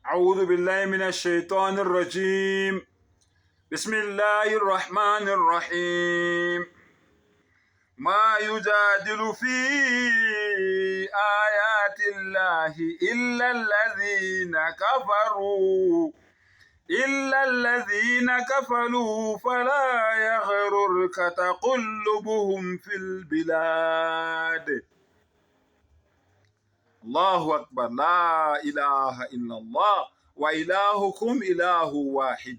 أعوذ بالله من الشيطان الرجيم. بسم الله الرحمن الرحيم. ما يجادل في آيات الله إلا الذين كفروا فلا يغررك تقلبهم في البلاد. الله أكبر لا إله إلا الله وإلهكم إله واحد.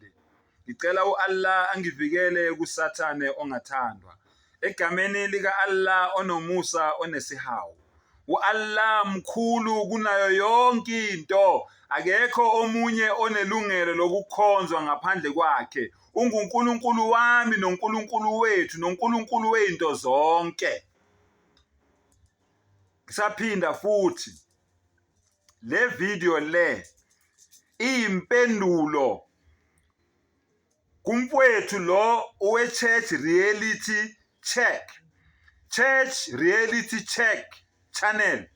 Ngicela uAllah angivikele kusathane ongathandwa egameni lika Allah onomusa onesihawu. uAllah mkhulu kunayo yonke into, akekho omunye onelungelo lokukhonzwa ngaphandle kwakhe. UnguNkulunkulu wami noNkulunkulu wethu noNkulunkulu weinto zonke. Saphinda futhi le video le impendulo kumfowethu lo Church Reality Check channel.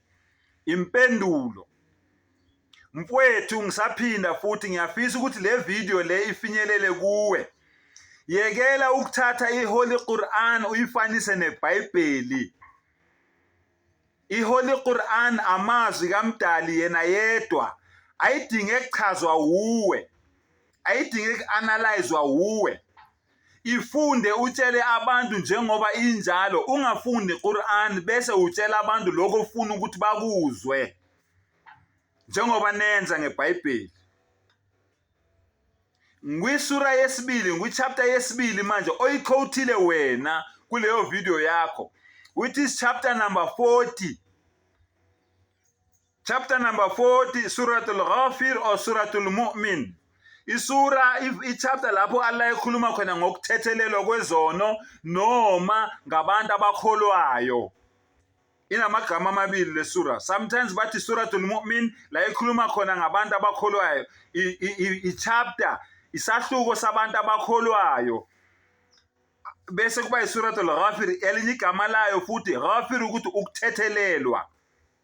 Impendulo mfowethu, ngisaphinda futhi ngiyafisa ukuthi le video le ifinyelele kuwe. Yekela ukuthatha iHoly Quran uyifanise neBhayibheli. iHoly Quran amazwi kaMdali yena yedwa, ayidinge ukuchazwa uwe, ayidinge ukuanalyzewa uwe. Ifunde utshele abantu njengoba injalo, ungafundi iQuran bese utshela abantu lokho ufuna ukuthi bakuzwe njengoba nenza ngeBhayibheli. Ngwisura yesibili, ngwichapter yesibili manje oyiquotile wena kuleyo video yakho, which is chapter number 40. Chapter number 40, Suratul Ghafir or Suratul Mu'min. Isura ichapter lapho Allah ekhuluma khona ngokuthethelelwa kwezono noma ngabantu abakholwayo. Inamagama amabili le sura. Sometimes bathi Suratul Mu'min la ekhuluma khona ngabantu abakholwayo. Ichapter isahluko sabantu abakholwayo. Bese kuba iSuratul Ghafir elinye igama layo futhi Ghafir ukuthi ukuthethelelwa,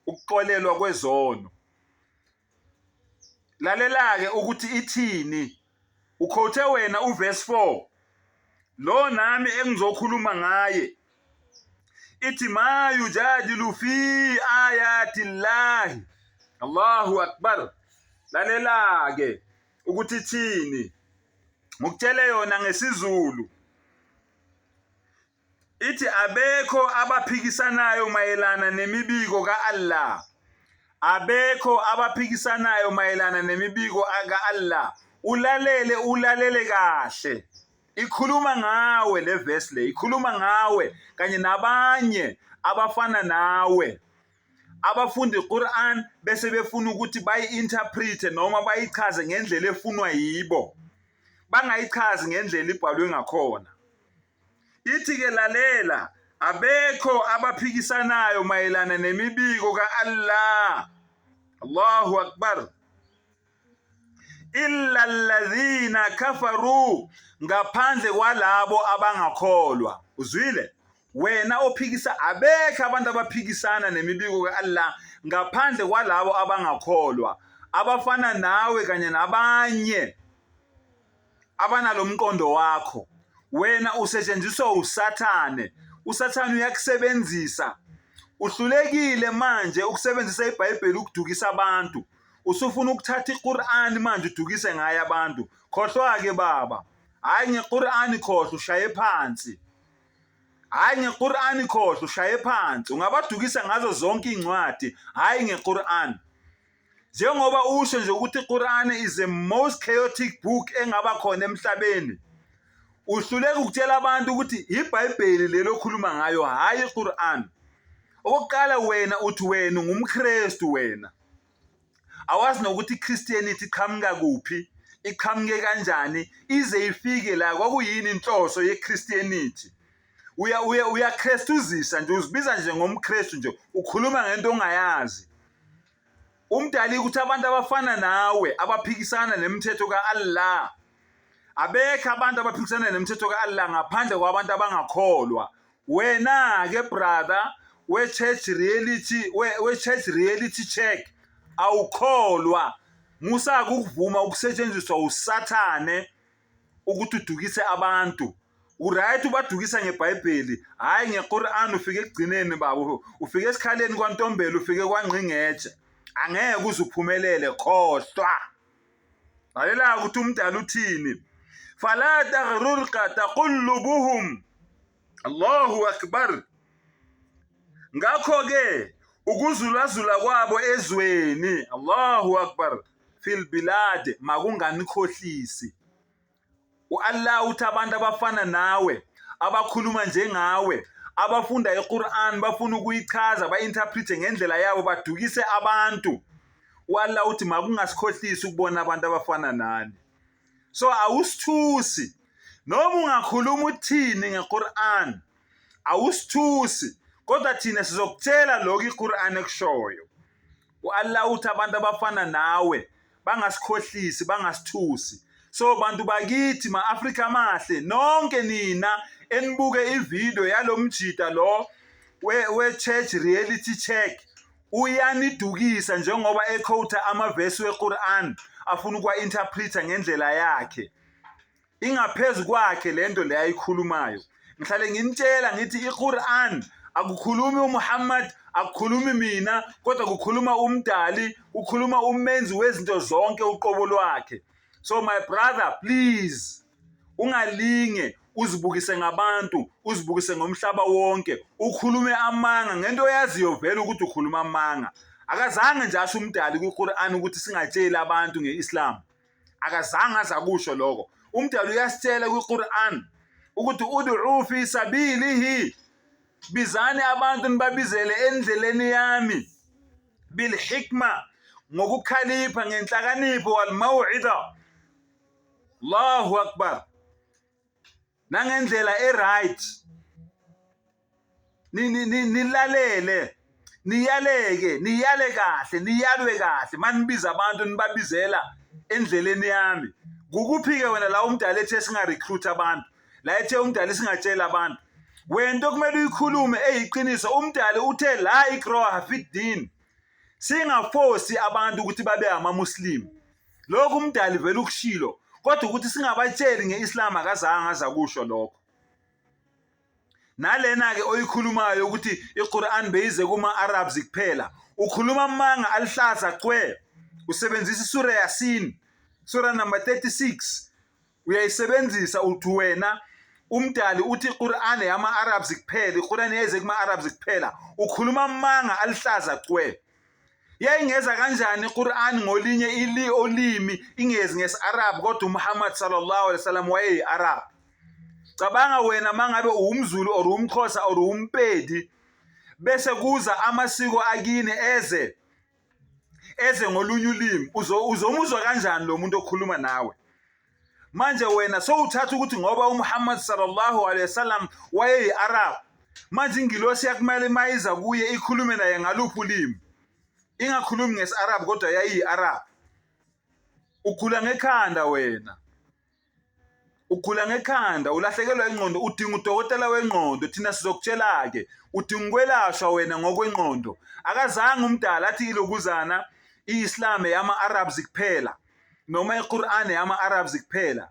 ukuxolelwa kwezono. Lalela-ke ukuthi ithini. Ukhothe wena uverse 4 lo nami engizokhuluma ngaye. Ithi ma yujadilu fi ayati llahi. Allahu akbar. Lalela-ke ukuthi ithini. Ngikutshele yona ngesizulu. Ithi abekho abaphikisanayo mayelana nemibiko kaAllah. Abekho abaphikisanayo mayelana nemibiko kaAllah. Ulalele kahle. Ikhuluma ngawe le verse le, ikhuluma ngawe kanye nabanye abafana nawe abafunda iQuran bese befuna ukuthi bayi-interprete noma bayichaze ngendlela efunwa yibo, bangayichazi ngendlela ibhalwe ngakhona. Ithi-ke lalela, abekho abaphikisanayo mayelana nemibiko kaAllah. Allahu akbar. Illa alladhina kafaru, ngaphandle kwalabo abangakholwa. Uzwile? Wena ophikisa, abekho abantu abaphikisana nemibiko kaAllah ngaphandle kwalabo abangakholwa, abafana nawe kanye nabanye abanalomqondo wakho. Wena usetshenziswa usathane. Usathane uyakusebenzisa. Uhlulekile manje ukusebenzisa iBhayibheli ukudukisa abantu. Usufuna ukuthatha iQuran manje udukise ngaye abantu. Khohlwa-ke baba. Hayi ngeQuran khohlwa ushaye phansi. Hayi ngeQuran khohlwa ushaye phansi. Ungabadukisa ngazo zonke incwadi, hayi ngeQuran. Njengoba usho nje ukuthi iQuran is the most chaotic book engaba khona emhlabeni. Uhluleka ukutshela abantu ukuthi iBhayibheli lelo khuluma ngayo, hayi iQuran. Okokuqala wena uthi wena ungumKristu wena. Awazi nokuthi iChristianity iqhamuka kuphi, iqhamuke kanjani, ize ifike la kwakuyini inhloso yeChristianity. Uyakhrestuzisa nje, uzibiza nje ngomKristu nje, ukhuluma ngento ongayazi. Umdali ukuthi abantu abafana nawe abaphikisana nemithetho kaAllah. Abekho abantu abaphikisana nemithetho kaAllah ngaphandle kwabantu abangakholwa. Wena-ke brother we-Church Reality Check awukholwa musaka ukuvuma ukusetshenziswa usathane ukuthi udukise abantu. Uright ubadukisa ngeBhayibheli, hayi ngeQuran. Ufike ekugcineni babo, ufike esikhaleni kwaNtombela, ufike kwaNgqingetshe, angeke uzuphumelele, khohlwa. Lalela ukuthi umdala uthini, fala taghrurka taqullubuhum, Allahu akbar. Ngakho ke ukuzulazula kwabo ezweni, Allahu akbar, fil bilad, makunganikhohlisi. Allah uthi abantu abafana nawe, abakhuluma njengawe, abafunda iQuran, bafuna ukuyichaza, ba-interprete ngendlela yabo, badukise abantu. Allah uthi makungasikhohlisi ukubona abantu abafana nani. So awusithusi noma ungakhuluma uthini ngeQuran, awusithusi, kodwa thina sizokutshela lokho iQuran ekushoyo. Allah uthi abantu abafana nawe bangasikhohlisi, bangasithusi. So bantu bakithi ma-Afrika mahle, nonke nina enibuke ivideo yalomjida lo we-church reality check, uyanidukisa njengoba equota amavesi weQuran afuna ukwa-interpreta ngendlela yakhe. Ingaphezu kwakhe lento le ayikhulumayo. Ngihlale nginitshela ngithi iQuran akukhulumi uMuhammad, akukhulumi mina, kodwa kukhuluma umdali, kukhuluma umenzi wezinto zonke uqobo lwakhe. So my brother, please, ungalinge uzibukise ngabantu, uzibukise ngomhlaba wonke, ukhulume amanga ngento yaziyo vele ukuthi ukhuluma amanga. Akazange nje asho umdali kwiQuran ukuthi singatsheli abantu ngeIslam. Akazange azakusho lokho. Umdali uyasitshela kwiQuran ukuthi ud'u fi sabilihi, bizani abantu nibabizele endleleni yami, bil hikma, ngokukhalipha, ngenhlakanipho, wal maw'ida, Allahu akbar, nangendlela right. Nilalele, niyaleke, niyale kahle, niyalwe kahle, manibiza abantu nibabizela endleleni yami. Kukuphi-ke wena la umdala ethe singa-recruit abantu, la ethe umdala singatshela abantu? Wento kumele uyikhulume eyiqiniso. Umdala uthe la ikraha fiddin, singaforce abantu ukuthi babe amamuslim. Lokho umdali vele ukushilo, kodwa ukuthi singabatsheli ngeIslam akazange azakusho lokho. Nalena ke oyikhulumayo ukuthi iQuran beyize kuma-Arabs kuphela, ukhuluma amanga alihlaza qwe. Usebenzisa isura Yasin, sura number 36, uyayisebenzisa uthi wena umdali uthi iQuran yama-Arabs kuphela, iQuran yeze kuma-Arabs kuphela, ukhuluma amanga alihlaza qwe. Yayingeza kanjani iQuran ngolinye olimi ingezi ngesi-Arab, kodwa uMuhammad sallallahu alaihi wasallam wayeyi-Arab? Cabanga wena mangabe uwumZulu or uwumXhosa or uwumpedi, bese kuza amasiko akini eze ngolunye ulimi, uzomuzwa kanjani lo muntu okhuluma nawe? Manje wena sowuthatha ukuthi ngoba uMuhammad sallallahu alaihi wasallam wayeyi-Arab, manje ingilosi yakumele mayiza kuye ikhulume naye ngaluphi ulimi? Ingakhulumi ngesi-Arab kodwa yayi-Arab. Ukhula ngekhanda wena, ukhula ngekhanda, ulahlekelwa ingqondo, udinga udokotela wengqondo. Thina sizokutshela-ke, udinga ukwelashwa wena ngokwengqondo. Akazange umdala athi ilokuzana i-Islam yama-Arabs kuphela noma iQuran yama-Arabs kuphela.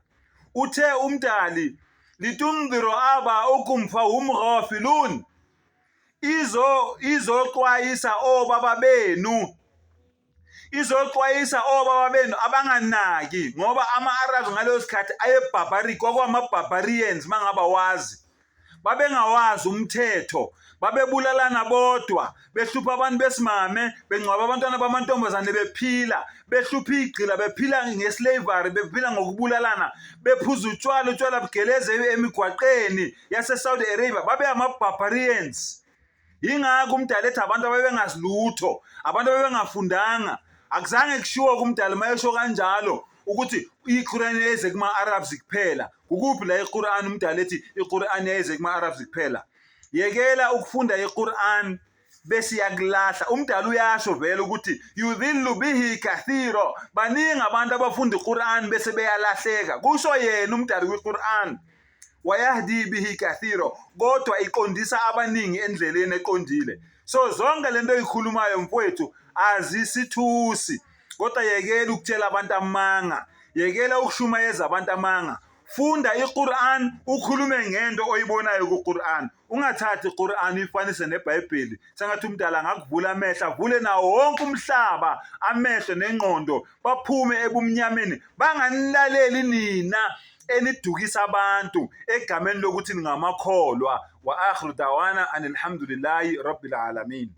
Uthe umdali litundhiru abaukum fahum ghafilun, izoxwayisa obaba benu, izoxwayisa obaba benu abanganaki, ngoba ama-Arabs ngaleso sikhathi aye-barbaric, kwakwama-barbarians mangaba wazi. Babengawazi umthetho, babebulalana bodwa, behlupha abantu besimame, bengcwaba abantwana bamantombazane bephila, behlupha igqila, bephila ngeslavery, bephila ngokubulalana, bephuza utshwala bugeleze emigwaqeni yase-Saudi Arabia. Babe ama-barbarians. Yingakho umdala ethi abantu ababengazilutho, abantu ababengafundanga. Akuzange kushiwo kumdala mayesho kanjalo ukuthi iQuran yeze kuma-Arabs kuphela. Kukuphi la iQuran umdala ethi iQuran yeze kuma-Arabs kuphela? Yekela ukufunda iQuran bese yakulahla. Umdala uyasho vele ukuthi yudhillu bihi kathiro, baningi abantu abafunda iQuran bese beyalahleka. Kusho yena umdala kwiQuran, wayahdi bihi kathiro, kodwa iqondisa abaningi endleleni eqondile. So zonke lento eyikhulumayo mfowethu azisithusi, kodwa yekela ukutshela abantu amanga, yekela ukushumayeza abantu amanga. Funda iQuran, ukhulume ngento oyibonayo kuQuran. Ungathathi iQuran uyifanise neBhayibheli. Sengathi umdala angakuvula amehlo, avule nawo wonke umhlaba, amehlo nengqondo, baphume ebumnyameni, banganilaleli nina enidukisa abantu egameni lokuthi ningamakholwa. Wa akhiru dawana anilhamdulillahi rabbil alamin.